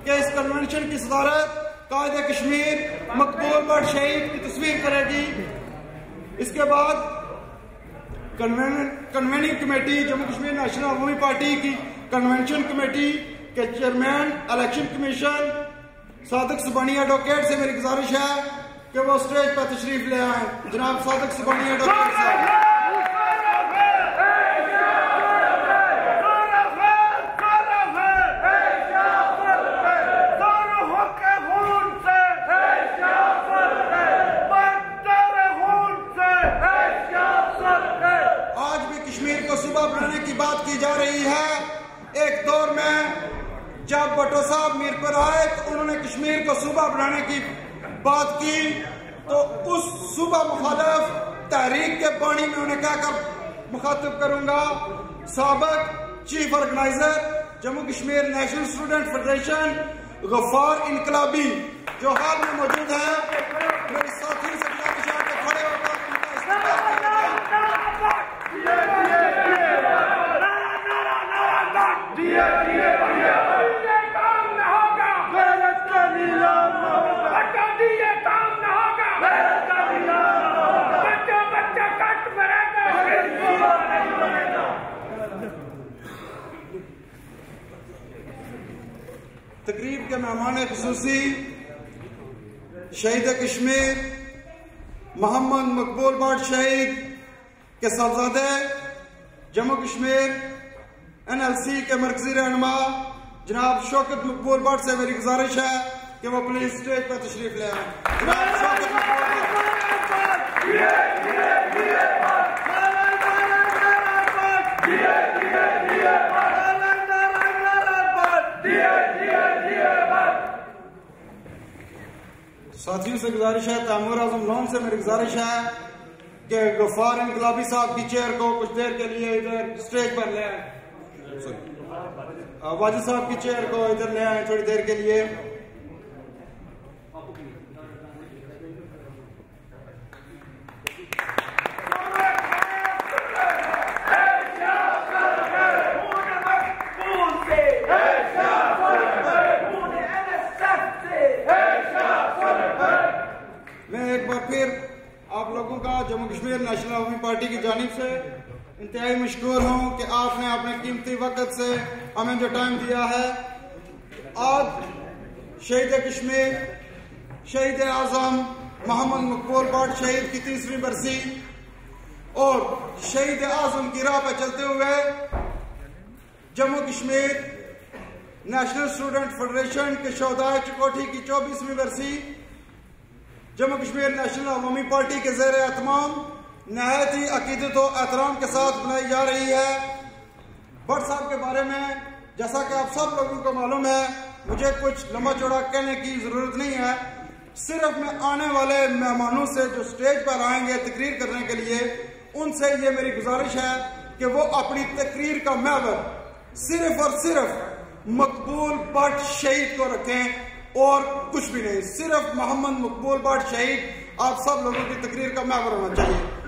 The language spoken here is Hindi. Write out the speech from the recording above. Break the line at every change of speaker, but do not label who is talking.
कि इस कन्वेंशन की सदारत कायदे कश्मीर मकबूल बट शहीद की तस्वीर करेगी। इसके बाद कन्वेनिंग कमेटी जम्मू कश्मीर नेशनल अवामी पार्टी की कन्वेंशन कमेटी के चेयरमैन इलेक्शन कमीशन सादिक सुबानी एडवोकेट से मेरी गुजारिश है कि वो स्टेज पर तशरीफ ले आए। जनाब सादिक सुबानी एडवोकेट साहब। बात की जा रही है। एक दौर में जब भुट्टो साहब मीर पर आए तो उन्होंने कश्मीर को सूबा बनाने की बात की, तो उस सूबा मुखालिफ तहरीक के बानी में उन्हें कहकर मुखातिब करूंगा साबिक chief organiser Jammu Kashmir national student federation Ghaffar Inquilabi जो हाल में मौजूद है। मेरे साथी से खड़े होकर तकरीब के मेहमान खुसूसी शहीद कश्मीर मोहम्मद मकबूल बट शहीद के साहबजादे जम्मू कश्मीर NLC के मरकजी रहनुमा जनाब शौकत मकबूल बट से मेरी गुजारिश है कि वो प्लीज स्टेज पर तशरीफ ले आए। जनाब शौकत साथियों से गुजारिश है, तैमूर आजम लॉन से मेरी गुजारिश है कि गफ्फार इनकलाबी साहब की चेयर को कुछ देर के लिए इधर स्टेज पर ले आए। वाजिद साहब की चेयर को इधर ले आए थोड़ी देर के लिए। मैं एक बार फिर आप लोगों का जम्मू कश्मीर नेशनल अवामी पार्टी की जानिब से इंतहाई मशकूर हूँ कि आपने अपने कीमती वक्त से हमें जो टाइम दिया है। आज शहीद कश्मीर शहीद आजम मोहम्मद मकबूल बट शहीद की 3वीं बरसी और शहीद आजम की राह पर चलते हुए Jammu Kashmir national student federation के शोधाए चकोठी की 24वीं बरसी जम्मू कश्मीर नेशनल अवामी पार्टी के ज़ेर एहतमाम नहायत ही अकीदत और एहतराम के साथ बनाई जा रही है। भट्ट साहब के बारे में जैसा कि आप सब लोगों को मालूम है, मुझे कुछ लंबा चौड़ा कहने की जरूरत नहीं है। सिर्फ मैं आने वाले मेहमानों से जो स्टेज पर आएंगे तकरीर करने के लिए, उनसे ये मेरी गुजारिश है कि वो अपनी तकरीर का महवर सिर्फ और सिर्फ मकबूल बट शहीद को रखें और कुछ भी नहीं। सिर्फ मोहम्मद मकबूल बट शहीद आप सब लोगों की तकरीर का महवर होना चाहिए।